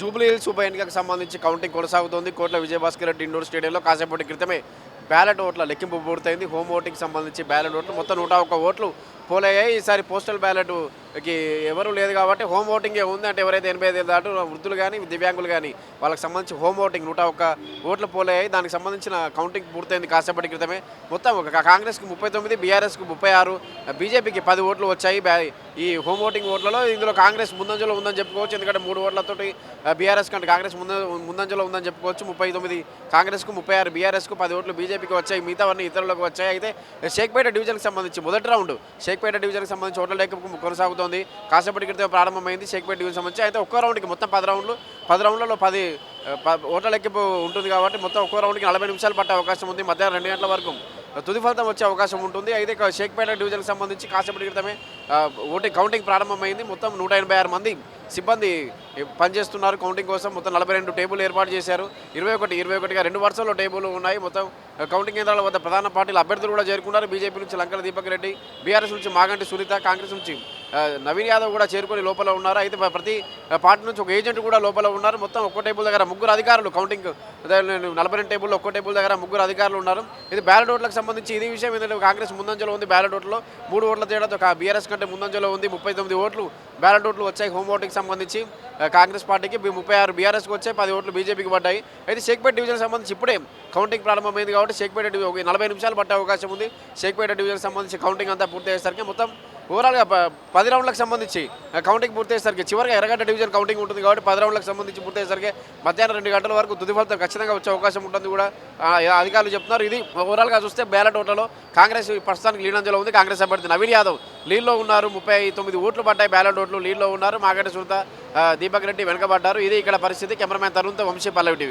జూబ్లీహిల్స్ ఉప ఎన్నికకు సంబంధించి కౌంటింగ్ కొనసాగుతోంది. కోట్ల విజయభాస్కర్ రెడ్డి ఇండోర్ స్టేడియంలో కాసేపటి క్రితమే బ్యాలెట్ ఓట్ల లెక్కింపు పూర్తయింది. హోమ్ ఓటింగ్కి సంబంధించి బ్యాలెట్ ఓట్లు మొత్తం 101 ఓట్లు పోలయ్యాయి. ఈసారి పోస్టల్ బ్యాలెట్కి ఎవరు లేదు కాబట్టి హోమ్ ఓటింగే ఉంది. అంటే ఎవరైతే 85 ఏళ్ళు దాటు వృద్ధులు కానీ దివ్యాంగులు కానీ వాళ్ళకి సంబంధించి హోమ్ ఓటింగ్ 101 ఓట్లు పోలయ్యాయి. దానికి సంబంధించిన కౌంటింగ్ పూర్తయింది కాసేపటి క్రితమే. మొత్తం కాంగ్రెస్కి 39, బీఆర్ఎస్కి 36, బీజేపీకి 10 ఓట్లు వచ్చాయి. ఈ హోమ్ ఓటింగ్ ఓట్లలో ఇందులో కాంగ్రెస్ ముందంజలో ఉందని చెప్పుకోవచ్చు. ఎందుకంటే 3 ఓట్లతోటి బీఆర్ఎస్ కంటే కాంగ్రెస్ ముందంజలో ఉందని చెప్పుకోవచ్చు. 39 కాంగ్రెస్కు, 36 బీఆర్ఎస్కు, 10 ఓట్లు బీజేపీకి వచ్చాయి. మిగతావన్నీ ఇతరులకు వచ్చాయి. అయితే షేక్పేట డివిజన్కి సంబంధించి మొదటి రౌండ్ షేక్పేట డివిజన్కి సంబంధించి ఓట్ల లెక్కింపు కొనసాగుతోంది. కాసేపటి క్రితం ప్రారంభమైంది షేక్పేట డివిజన్ సంబంధించి. అయితే ఒక్కో రౌండ్కి మొత్తం 10 రౌండ్లు, 10 రౌండ్లలో 10 ఓట్ల లెక్కింపు ఉంటుంది కాబట్టి మొత్తం ఒక్కో రౌండ్కి 40 నిమిషాలు పట్టే అవకాశం ఉంది. మధ్యాహ్నం 2 గంటల వరకు తుది ఫలితం వచ్చే అవకాశం ఉంటుంది. అయితే షేక్పేట డివిజన్కి సంబంధించి కాసేపటి క్రితమే కౌంటింగ్ ప్రారంభమైంది. మొత్తం 186 మంది సిబ్బంది పనిచేస్తున్నారు కౌంటింగ్ కోసం. మొత్తం 42 టేబుల్ ఏర్పాటు చేశారు. 21గా 2 వరుసల్లో టేబుల్ ఉన్నాయి. మొత్తం కౌంటింగ్ కేంద్రాల వద్ద ప్రధాన పార్టీల అభ్యర్థులు కూడా చేరుకున్నారు. బీజేపీ నుంచి లంకల దీపక్ రెడ్డి, బీఆర్ఎస్ నుంచి మాగంటి సునీత, కాంగ్రెస్ నుంచి నవీన్ యాదవ్ కూడా చేరుకొని లోపల ఉన్నారు. అయితే ప్రతి పార్టీ నుంచి ఒక ఏజెంట్ కూడా లోపల ఉన్నారు. మొత్తం ఒక్కో టేబుల్ దగ్గర 3 అధికారులు కౌంటింగ్ 42 టేబుల్లో ఒక్కో టేబుల్ దగ్గర 3 అధికారులు ఉన్నారు. ఇది బ్యాలెట్ ఓట్లకు సంబంధించి ఇది విషయం ఏంటంటే కాంగ్రెస్ ముందంజలో ఉంది. బ్యాలెట్ ఓట్లో 3 ఓట్ల తేడాతో బీఆర్ఎస్ కంటే ముందంజలో ఉంది. 39 ఓట్లు బ్యాలెట్ ఓట్లు వచ్చాయి హోమ్ ఓటింగ్కి సంబంధించి కాంగ్రెస్ పార్టీకి, 36 బీఆర్ఎస్కి వచ్చాయి, 10 ఓట్లు బీజేపీకి పడ్డాయి. అయితే షేక్పేట డివిజన్కి సంబంధించి ఇప్పుడే కౌంటింగ్ ప్రారంభమైంది కాబట్టి షేక్పేట 40 నిమిషాలు పట్టే అవకాశం ఉంది. షేక్పేట డివిజన్కి సంబంధించి కౌంటింగ్ అంతా పూర్తి అయ్యేసరికి మొత్తం ఓవరాల్గా 10 రౌండ్లకు సంబంధించి కౌంటింగ్ పూర్తి అయ్యేసరికి చివరిగా ఎర్రగడ్డ డివిజన్ కౌంటింగ్ ఉంటుంది కాబట్టి 10 రౌండ్లకు సంబంధించి పూర్తి అయ్యేసరికి మధ్యాహ్నం 2 గంటల వరకు తుది ఫలితం ఖచ్చితంగా వచ్చే అవకాశం ఉంటుంది కూడా అధికారులు చెప్తున్నారు. ఇది ఓవరాల్గా చూస్తే బ్యాలెట్ ఓట్లలో కాంగ్రెస్ ప్రస్తుతానికి లీడంజలో ఉంది. కాంగ్రెస్ అభ్యర్థి నవీన్ యాదవ్ లీడ్లో ఉన్నారు. 39 ఓట్లు పడ్డాయి. బ్యాలెట్ ఓట్లు లీడ్లో ఉన్నారు. మాగంటి సునీత, దీపక్ రెడ్డి వెనుకబడ్డారు. ఇది ఇక్కడ పరిస్థితి. కెమెరామ్యాన్ తరుణ్తో వంశీ, పల్లవి టీవీ.